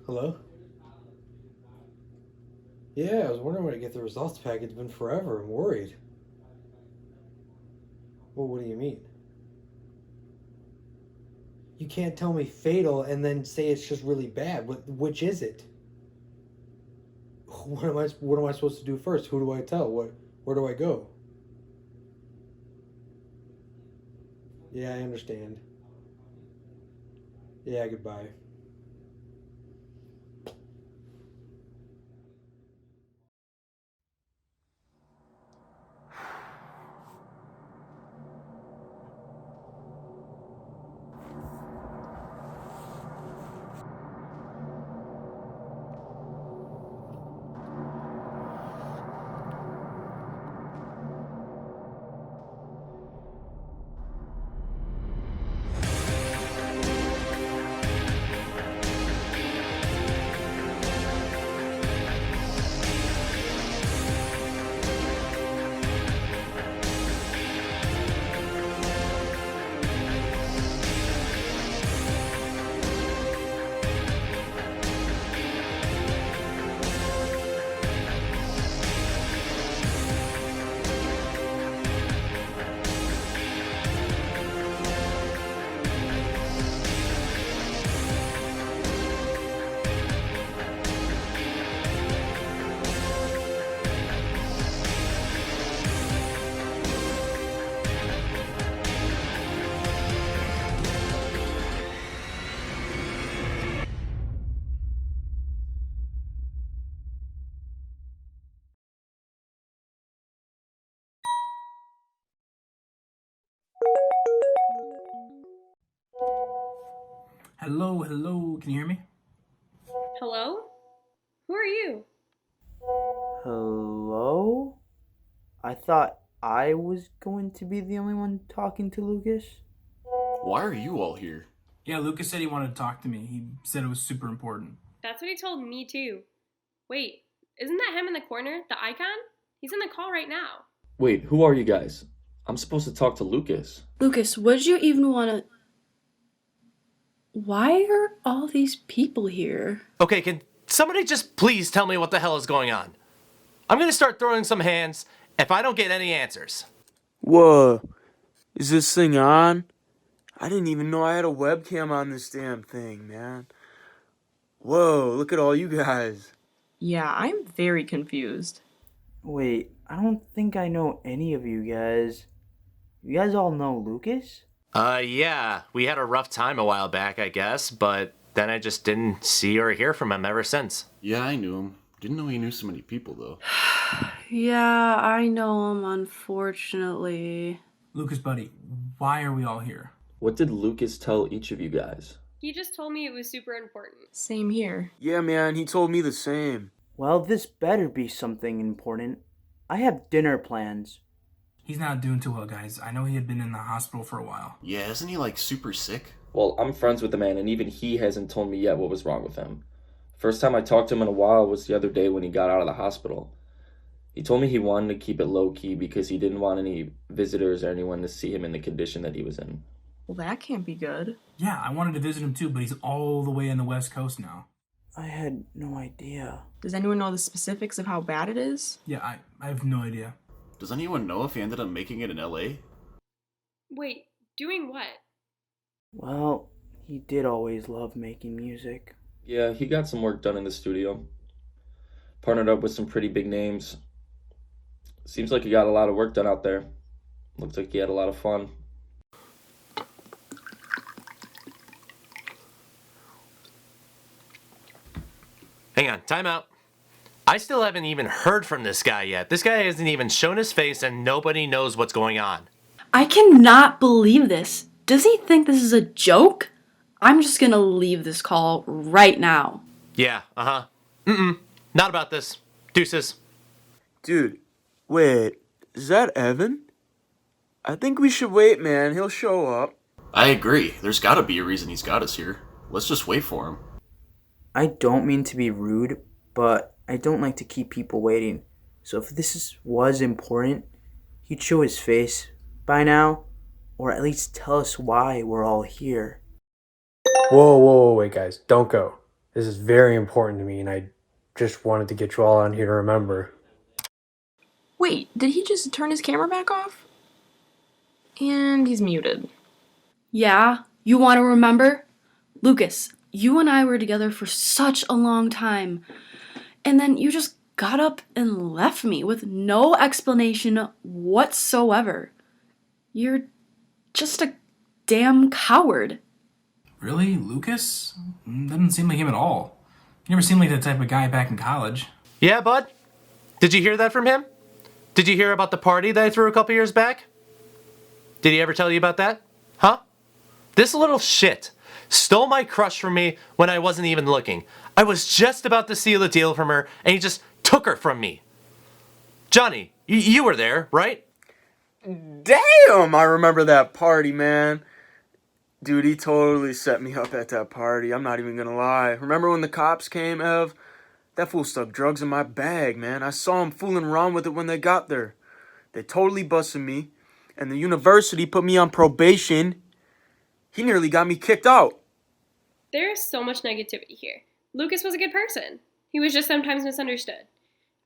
Hello? Yeah, I was wondering when I get the results back. It's been forever. I'm worried. Well, what do you mean? You can't tell me fatal and then say it's just really bad. Which is it? What am I supposed to do first? Who do I tell? Where do I go? Yeah, I understand. Yeah, goodbye. Hello, hello. Can you hear me? Hello? Who are you? Hello? I thought I was going to be the only one talking to Lucas. Why are you all here? Yeah, Lucas said he wanted to talk to me. He said it was super important. That's what he told me too. Wait, isn't that him in the corner? The icon? He's in the call right now. Wait, who are you guys? I'm supposed to talk to Lucas. Lucas, would you even want to... Why are all these people here? Okay, can somebody just please tell me what the hell is going on? I'm gonna start throwing some hands if I don't get any answers. Whoa, is this thing on? I didn't even know I had a webcam on this damn thing, man. Whoa, look at all you guys. Yeah, I'm very confused. Wait, I don't think I know any of you guys. You guys all know Lucas? Yeah, we had a rough time a while back, I guess, but then I just didn't see or hear from him ever since. Yeah, I knew him. Didn't know he knew so many people, though. Yeah, I know him, unfortunately. Lucas, buddy, why are we all here? What did Lucas tell each of you guys? He just told me it was super important. Same here. Yeah, man, he told me the same. Well, this better be something important. I have dinner plans. He's not doing too well, guys. I know he had been in the hospital for a while. Yeah, isn't he like super sick? Well, I'm friends with the man, and even he hasn't told me yet what was wrong with him. First time I talked to him in a while was the other day when he got out of the hospital. He told me he wanted to keep it low-key because he didn't want any visitors or anyone to see him in the condition that he was in. Well, that can't be good. Yeah, I wanted to visit him too, but he's all the way in the West Coast now. I had no idea. Does anyone know the specifics of how bad it is? Yeah, I have no idea. Does anyone know if he ended up making it in LA? Wait, doing what? Well, he did always love making music. Yeah, he got some work done in the studio. Partnered up with some pretty big names. Seems like he got a lot of work done out there. Looks like he had a lot of fun. Hang on, time out. I still haven't even heard from this guy yet. This guy hasn't even shown his face and nobody knows what's going on. I cannot believe this. Does he think this is a joke? I'm just gonna leave this call right now. Yeah, not about this. Deuces. Dude, wait, is that Evan? I think we should wait, man. He'll show up. I agree. There's gotta be a reason he's got us here. Let's just wait for him. I don't mean to be rude, but I don't like to keep people waiting. So if was important, he'd show his face by now, or at least tell us why we're all here. Whoa, wait, guys. Don't go. This is very important to me, and I just wanted to get you all on here to remember. Wait, did he just turn his camera back off? And he's muted. Yeah, you want to remember? Lucas, you and I were together for such a long time. And then you just got up and left me with no explanation whatsoever. You're just a damn coward. Really? Lucas? Doesn't seem like him at all. He never seemed like that type of guy back in college. Yeah, bud? Did you hear that from him? Did you hear about the party that I threw a couple years back? Did he ever tell you about that? Huh? This little shit stole my crush from me when I wasn't even looking. I was just about to seal the deal from her, and he just took her from me. Johnny, you were there, right? Damn, I remember that party, man. Dude, he totally set me up at that party. I'm not even gonna lie. Remember when the cops came, Ev? That fool stuck drugs in my bag, man. I saw him fooling around with it when they got there. They totally busted me, and the university put me on probation. He nearly got me kicked out. There is so much negativity here. Lucas was a good person. He was just sometimes misunderstood.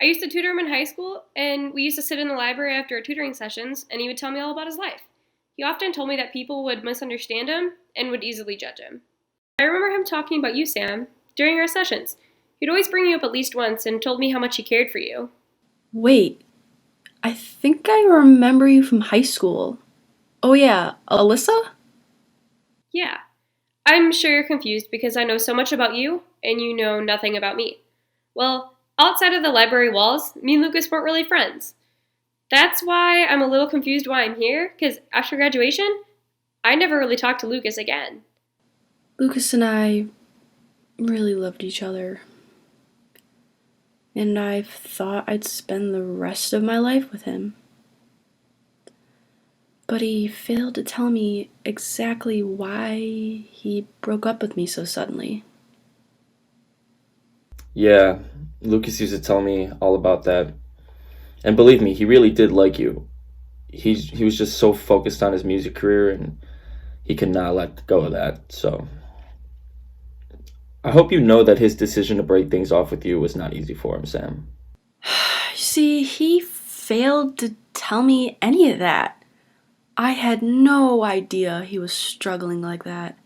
I used to tutor him in high school, and we used to sit in the library after our tutoring sessions, and he would tell me all about his life. He often told me that people would misunderstand him and would easily judge him. I remember him talking about you, Sam, during our sessions. He'd always bring you up at least once and told me how much he cared for you. Wait, I think I remember you from high school. Oh yeah, Alyssa? Yeah. I'm sure you're confused because I know so much about you and you know nothing about me. Well, outside of the library walls, me and Lucas weren't really friends. That's why I'm a little confused why I'm here, because after graduation, I never really talked to Lucas again. Lucas and I really loved each other. And I thought I'd spend the rest of my life with him. But he failed to tell me exactly why he broke up with me so suddenly. Yeah, Lucas used to tell me all about that. And believe me, he really did like you. He was just so focused on his music career, and he could not let go of that. So I hope you know that his decision to break things off with you was not easy for him, Sam. See, he failed to tell me any of that. I had no idea he was struggling like that.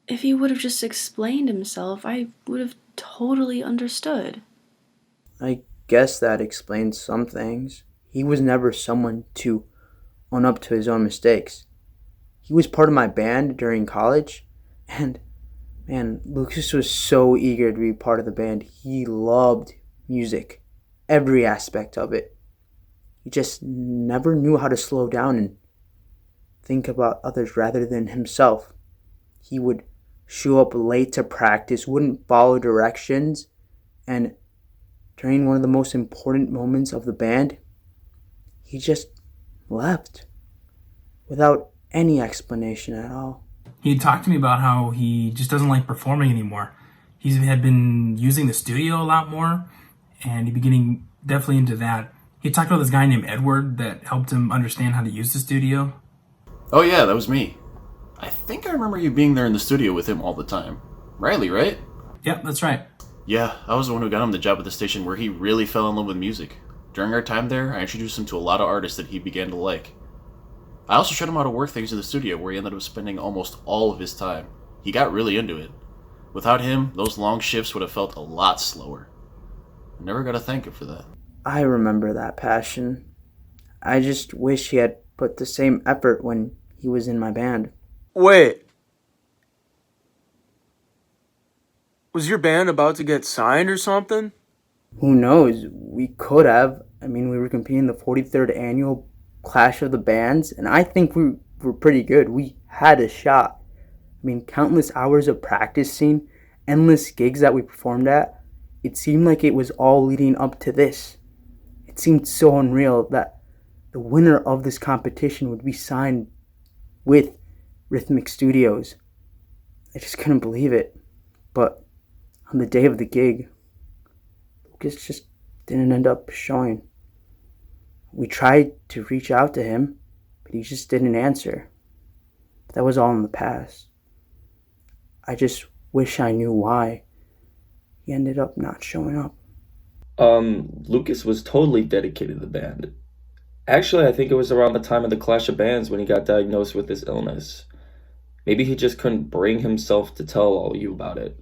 If he would have just explained himself, I would have totally understood. I guess that explains some things. He was never someone to own up to his own mistakes. He was part of my band during college, and man, Lucas was so eager to be part of the band. He loved music, every aspect of it. He just never knew how to slow down and think about others rather than himself. He would show up late to practice, wouldn't follow directions, and during one of the most important moments of the band, he just left without any explanation at all. He talked to me about how he just doesn't like performing anymore. He had been using the studio a lot more, and he'd be getting definitely into that. He talked about this guy named Edward that helped him understand how to use the studio. Oh yeah, that was me. I think I remember you being there in the studio with him all the time. Riley, right? Yep, that's right. Yeah, I was the one who got him the job at the station where he really fell in love with music. During our time there, I introduced him to a lot of artists that he began to like. I also showed him how to work things in the studio where he ended up spending almost all of his time. He got really into it. Without him, those long shifts would have felt a lot slower. I never got to thank him for that. I remember that passion. I just wish he had put the same effort when he was in my band. Wait. Was your band about to get signed or something? Who knows? We could have. I mean, we were competing in the 43rd annual Clash of the Bands, and I think we were pretty good. We had a shot. I mean, countless hours of practicing, endless gigs that we performed at. It seemed like it was all leading up to this. It seemed so unreal that the winner of this competition would be signed with Rhythmic Studios. I just couldn't believe it. But On the day of the gig, Lucas just didn't end up showing. We tried to reach out to him, but he just didn't answer. But that was all in the past. I just wish I knew why he ended up not showing up. Lucas was totally dedicated to the band. Actually, I think it was around the time of the Clash of Bands when he got diagnosed with this illness. Maybe he just couldn't bring himself to tell all you about it.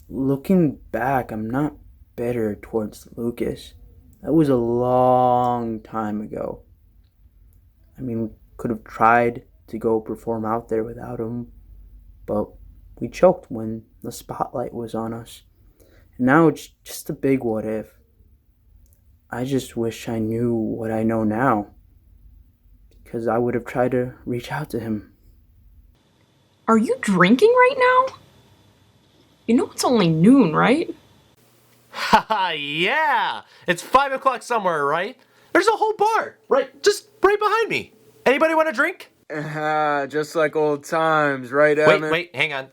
Looking back, I'm not bitter towards Lucas. That was a long time ago. I mean, we could have tried to go perform out there without him, but we choked when the spotlight was on us. And now it's just a big what if. I just wish I knew what I know now, because I would have tried to reach out to him. Are you drinking right now? You know it's only noon, right? Haha, yeah! It's 5 o'clock somewhere, right? There's a whole bar, just right behind me. Anybody want a drink? Just like old times, right, Evan? Wait, hang on.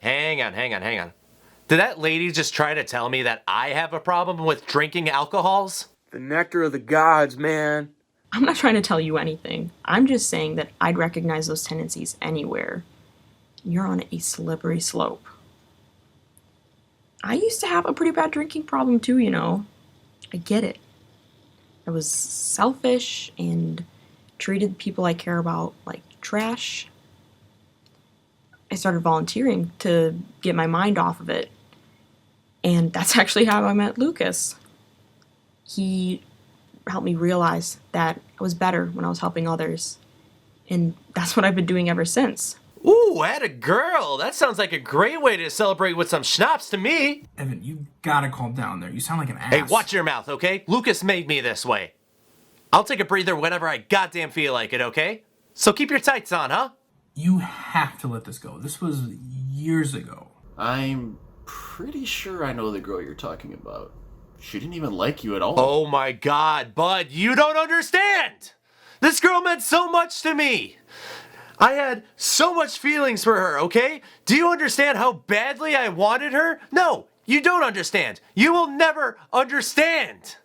Did that lady just try to tell me that I have a problem with drinking alcohols? The nectar of the gods, man. I'm not trying to tell you anything. I'm just saying that I'd recognize those tendencies anywhere. You're on a slippery slope. I used to have a pretty bad drinking problem too, you know. I get it. I was selfish and treated people I care about like trash. I started volunteering to get my mind off of it. And that's actually how I met Lucas. He helped me realize that I was better when I was helping others. And that's what I've been doing ever since. Ooh, atta girl! That sounds like a great way to celebrate with some schnapps to me! Evan, you gotta calm down there. You sound like an ass. Hey, watch your mouth, okay? Lucas made me this way. I'll take a breather whenever I goddamn feel like it, okay? So keep your tights on, huh? You have to let this go. This was years ago. I'm pretty sure I know the girl you're talking about. She didn't even like you at all. Oh my god, bud, you don't understand! This girl meant so much to me! I had so much feelings for her, okay? Do you understand how badly I wanted her? No, you don't understand. You will never understand.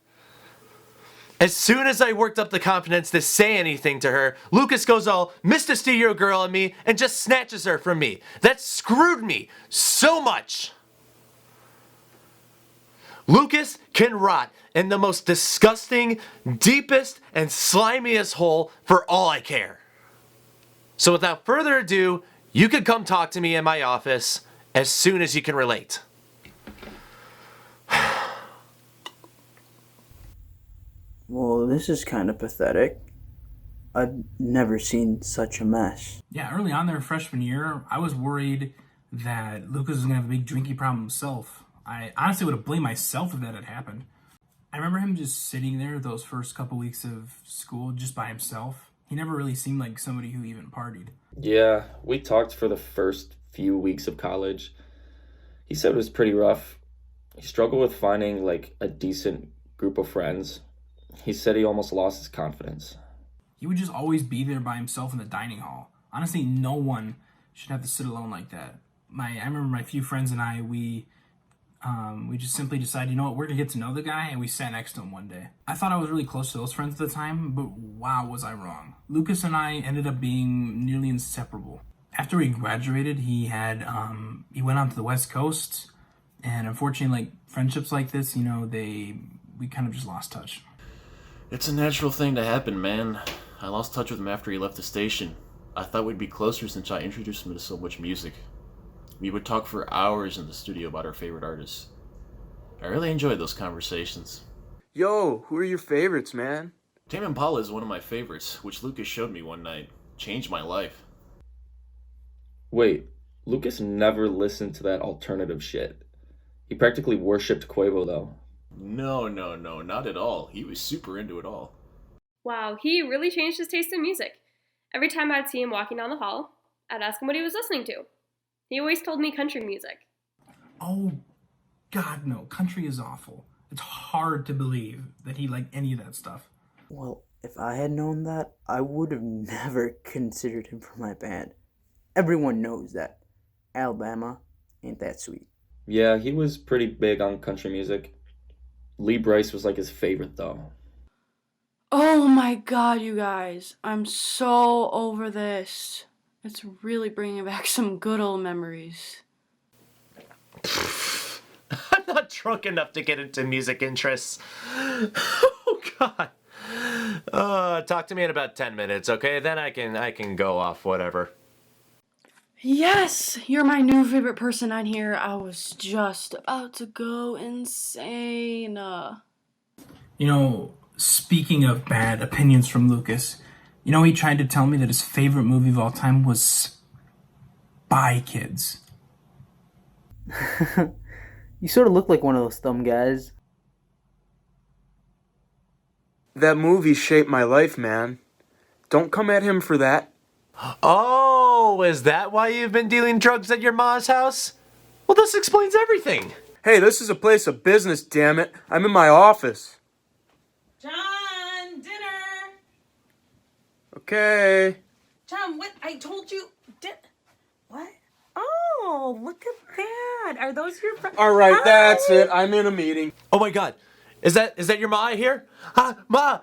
As soon as I worked up the confidence to say anything to her, Lucas goes all Mr. Stereo Girl on me and just snatches her from me. That screwed me so much. Lucas can rot in the most disgusting, deepest, and slimiest hole for all I care. So without further ado, you can come talk to me in my office as soon as you can relate. Well, this is kind of pathetic. I've never seen such a mess. Yeah, early on their freshman year, I was worried that Lucas was going to have a big drinking problem himself. I honestly would have blamed myself if that had happened. I remember him just sitting there those first couple weeks of school just by himself. He never really seemed like somebody who even partied. Yeah, we talked for the first few weeks of college. He said it was pretty rough. He struggled with finding like a decent group of friends. He said he almost lost his confidence. He would just always be there by himself in the dining hall. Honestly, no one should have to sit alone like that. I remember my few friends and I, we just simply decided, you know what, we're gonna get to know the guy, and we sat next to him one day. I thought I was really close to those friends at the time, but wow, was I wrong. Lucas and I ended up being nearly inseparable. After we graduated, he went on to the West Coast, and unfortunately, like friendships like this, you know, we kind of just lost touch. It's a natural thing to happen, man. I lost touch with him after he left the station. I thought we'd be closer since I introduced him to so much music. We would talk for hours in the studio about our favorite artists. I really enjoyed those conversations. Yo, who are your favorites, man? Tame Impala is one of my favorites, which Lucas showed me one night. Changed my life. Wait, Lucas never listened to that alternative shit. He practically worshipped Quavo, though. No, not at all. He was super into it all. Wow, he really changed his taste in music. Every time I'd see him walking down the hall, I'd ask him what he was listening to. He always told me country music. Oh, God, no. Country is awful. It's hard to believe that he liked any of that stuff. Well, if I had known that, I would have never considered him for my band. Everyone knows that Alabama ain't that sweet. Yeah, he was pretty big on country music. Lee Bryce was like his favorite, though. Oh my god, you guys. I'm so over this. It's really bringing back some good old memories. I'm not drunk enough to get into music interests. Oh God. Talk to me in about 10 minutes, okay? Then I can go off, whatever. Yes, you're my new favorite person on here. I was just about to go insane. You know, speaking of bad opinions from Lucas, you know, he tried to tell me that his favorite movie of all time was Spy Kids. You sort of look like one of those dumb guys. That movie shaped my life, man. Don't come at him for that. Oh, is that why you've been dealing drugs at your ma's house? Well, this explains everything. Hey, this is a place of business, damn it. I'm in my office. John, dinner. Okay. John, what? I told you. What? Oh, look at that. Are those your friends? All right, that's it. I'm in a meeting. Oh my God, is that your ma here? Ma,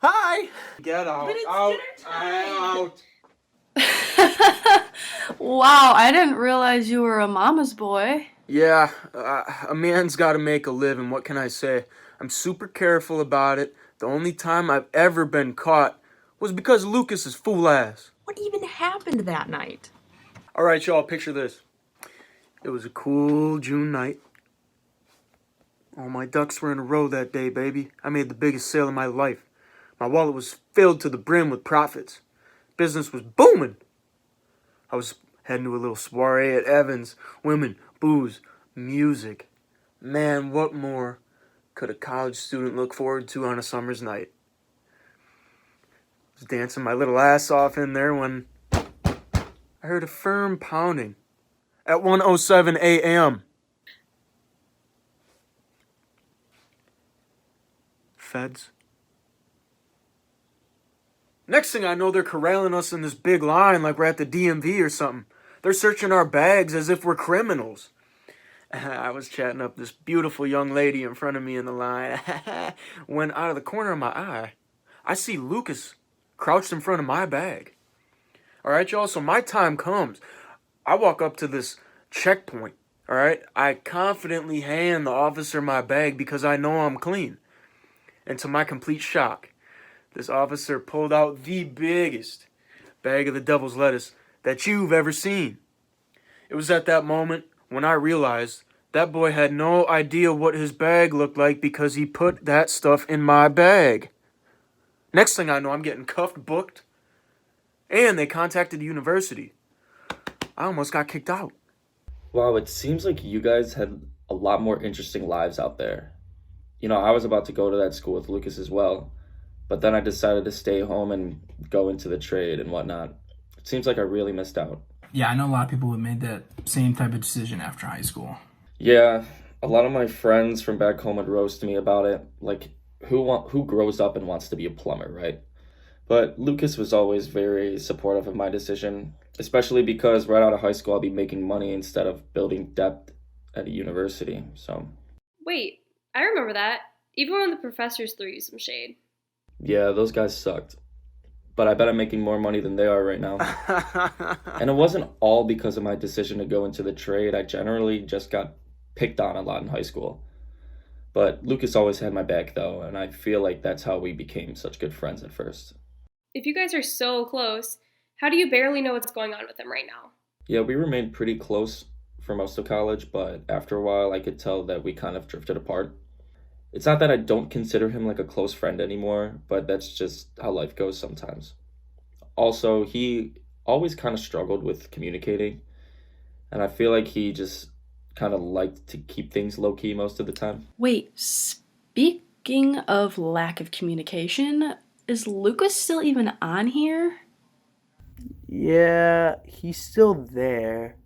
hi. Get out. But it's Out. dinner time. Out. Wow, I didn't realize you were a mama's boy. Yeah, a man's got to make a living. What can I say? I'm super careful about it. The only time I've ever been caught was because Lucas's fool ass. What even happened that night? All right, y'all, picture this. It was a cool June night. All my ducks were in a row that day, baby. I made the biggest sale of my life. My wallet was filled to the brim with profits. Business was booming. I was heading to a little soiree at Evans. Women, booze, music. Man, what more could a college student look forward to on a summer's night? I was dancing my little ass off in there when I heard a firm pounding at 1:07 a.m. Feds. Next thing I know, they're corralling us in this big line like we're at the DMV or something. They're searching our bags as if we're criminals. I was chatting up this beautiful young lady in front of me in the line when out of the corner of my eye, I see Lucas crouched in front of my bag. All right, y'all, so my time comes. I walk up to this checkpoint, all right? I confidently hand the officer my bag because I know I'm clean. And to my complete shock, this officer pulled out the biggest bag of the devil's lettuce that you've ever seen. It was at that moment when I realized that boy had no idea what his bag looked like because he put that stuff in my bag. Next thing I know, I'm getting cuffed, booked, and they contacted the university. I almost got kicked out. Wow, it seems like you guys had a lot more interesting lives out there. You know, I was about to go to that school with Lucas as well, but then I decided to stay home and go into the trade and whatnot. It seems like I really missed out. Yeah, I know a lot of people who made that same type of decision after high school. Yeah, a lot of my friends from back home would roast me about it. Like, who grows up and wants to be a plumber, right? But Lucas was always very supportive of my decision, especially because right out of high school I'll be making money instead of building debt at a university, so... Wait, I remember that. Even when the professors threw you some shade. Yeah, those guys sucked. But I bet I'm making more money than they are right now. And it wasn't all because of my decision to go into the trade. I generally just got picked on a lot in high school. But Lucas always had my back, though, and I feel like that's how we became such good friends at first. If you guys are so close, how do you barely know what's going on with him right now? Yeah, we remained pretty close for most of college, but after a while I could tell that we kind of drifted apart. It's not that I don't consider him like a close friend anymore, but that's just how life goes sometimes. Also, he always kind of struggled with communicating, and I feel like he just kind of liked to keep things low-key most of the time. Wait, speaking of lack of communication, is Lucas still even on here? Yeah, he's still there.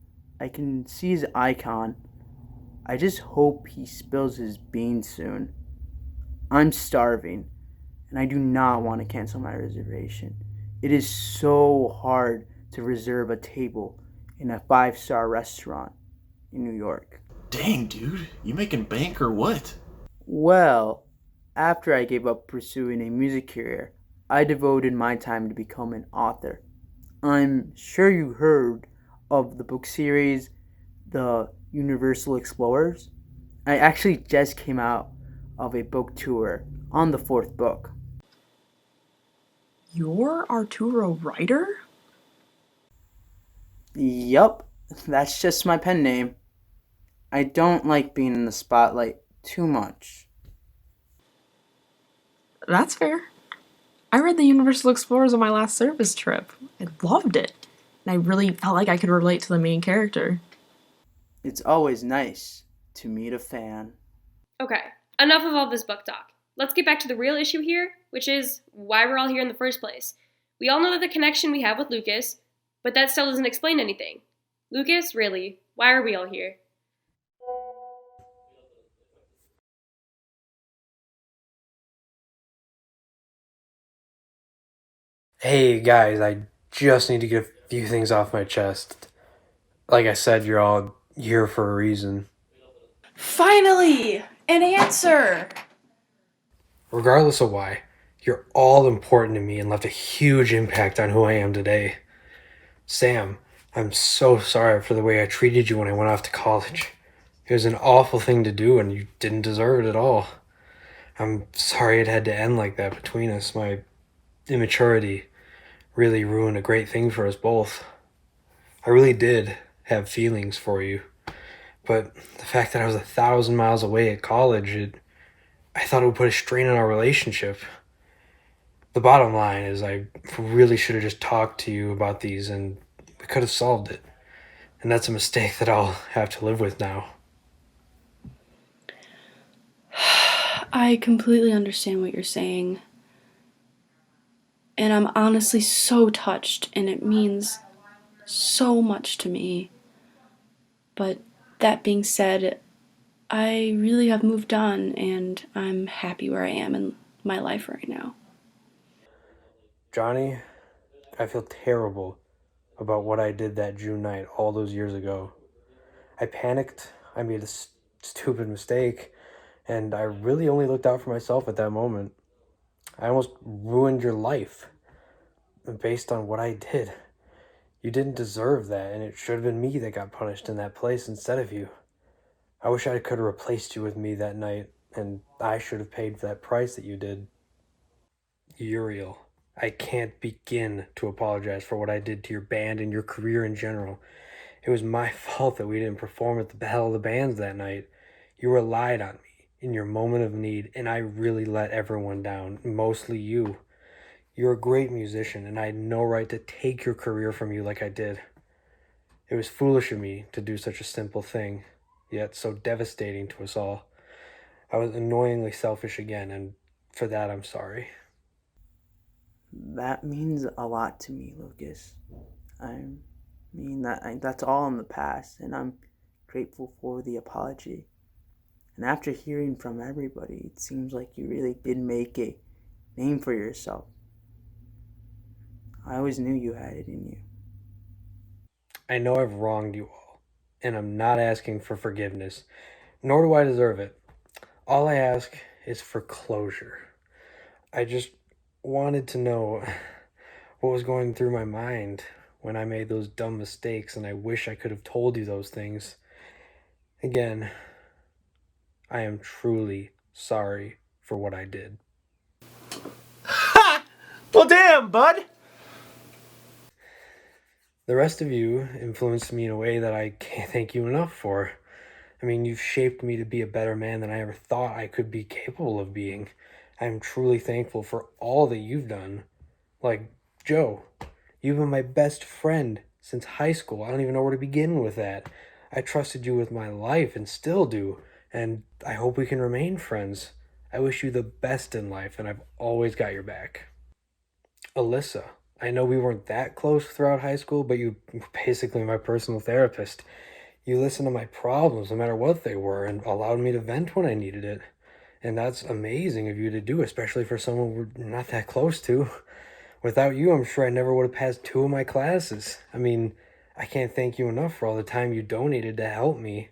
I can see his icon. I just hope he spills his beans soon. I'm starving, and I do not want to cancel my reservation. It is so hard to reserve a table in a 5-star restaurant in New York. Dang, dude. You making bank or what? Well, after I gave up pursuing a music career, I devoted my time to become an author. I'm sure you heard of the book series, The Universal Explorers. I actually just came out of a book tour on the fourth book. You're Arturo Ryder? Yup, that's just my pen name. I don't like being in the spotlight too much. That's fair. I read The Universal Explorers on my last service trip. I loved it. And I really felt like I could relate to the main character. It's always nice to meet a fan. Okay, enough of all this book talk. Let's get back to the real issue here, which is why we're all here in the first place. We all know that the connection we have with Lucas, but that still doesn't explain anything. Lucas, really, why are we all here? Hey guys, I just need to get a few things off my chest. Like I said, you're all here for a reason. Finally! An answer! Regardless of why, you're all important to me and left a huge impact on who I am today. Sam, I'm so sorry for the way I treated you when I went off to college. It was an awful thing to do and you didn't deserve it at all. I'm sorry it had to end like that between us. My immaturity really ruined a great thing for us both. I really did have feelings for you, but the fact that I was 1,000 miles away at college, I thought it would put a strain on our relationship. The bottom line is I really should have just talked to you about these and we could have solved it. And that's a mistake that I'll have to live with now. I completely understand what you're saying. And I'm honestly so touched, and it means so much to me. But that being said, I really have moved on, and I'm happy where I am in my life right now. Johnny, I feel terrible about what I did that June night all those years ago. I panicked, I made a stupid mistake, and I really only looked out for myself at that moment. I almost ruined your life based on what I did. You didn't deserve that, and it should have been me that got punished in that place instead of you. I wish I could have replaced you with me that night, and I should have paid for that price that you did. Uriel, I can't begin to apologize for what I did to your band and your career in general. It was my fault that we didn't perform at the Battle of the Bands that night. You relied on me in your moment of need, and I really let everyone down, mostly you. You're a great musician, and I had no right to take your career from you like I did. It was foolish of me to do such a simple thing, yet so devastating to us all. I was annoyingly selfish again, and for that I'm sorry. That means a lot to me, Lucas. That's all in the past, and I'm grateful for the apology. And after hearing from everybody, it seems like you really did make a name for yourself. I always knew you had it in you. I know I've wronged you all, and I'm not asking for forgiveness, nor do I deserve it. All I ask is for closure. I just wanted to know what was going through my mind when I made those dumb mistakes, and I wish I could have told you those things. Again, I am truly sorry for what I did. Ha! Well, damn, bud! The rest of you influenced me in a way that I can't thank you enough for. I mean, you've shaped me to be a better man than I ever thought I could be capable of being. I am truly thankful for all that you've done. Like, Joe, you've been my best friend since high school. I don't even know where to begin with that. I trusted you with my life and still do, and I hope we can remain friends. I wish you the best in life, and I've always got your back. Alyssa, I know we weren't that close throughout high school, but you were basically my personal therapist. You listened to my problems, no matter what they were, and allowed me to vent when I needed it. And that's amazing of you to do, especially for someone we're not that close to. Without you, I'm sure I never would have passed 2 of my classes. I mean, I can't thank you enough for all the time you donated to help me.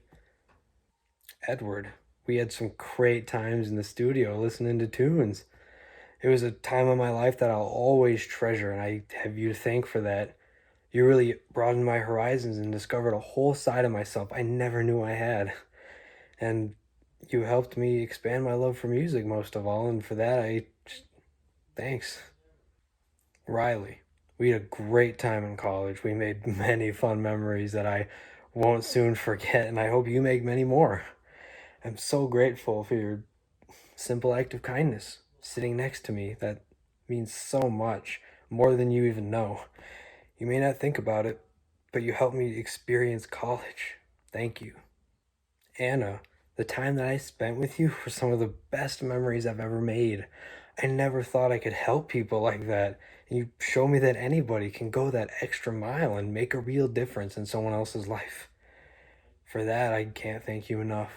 Edward. We had some great times in the studio listening to tunes. It was a time of my life that I'll always treasure, and I have you to thank for that. You really broadened my horizons and discovered a whole side of myself I never knew I had. And you helped me expand my love for music most of all, and for that, thanks. Riley, we had a great time in college. We made many fun memories that I won't soon forget, and I hope you make many more. I'm so grateful for your simple act of kindness, sitting next to me. That means so much, more than you even know. You may not think about it, but you helped me experience college. Thank you. Anna, the time that I spent with you were some of the best memories I've ever made. I never thought I could help people like that. And you show me that anybody can go that extra mile and make a real difference in someone else's life. For that, I can't thank you enough.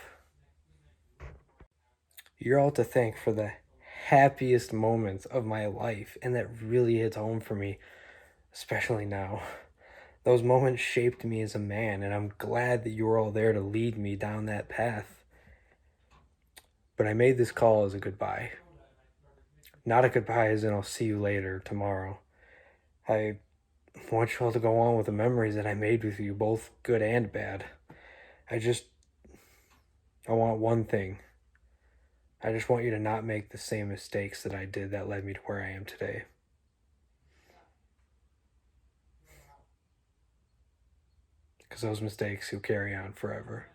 You're all to thank for the happiest moments of my life, and that really hits home for me, especially now. Those moments shaped me as a man, and I'm glad that you were all there to lead me down that path. But I made this call as a goodbye. Not a goodbye as in I'll see you later tomorrow. I want you all to go on with the memories that I made with you, both good and bad. I want one thing. I just want you to not make the same mistakes that I did that led me to where I am today. Because those mistakes you'll carry on forever.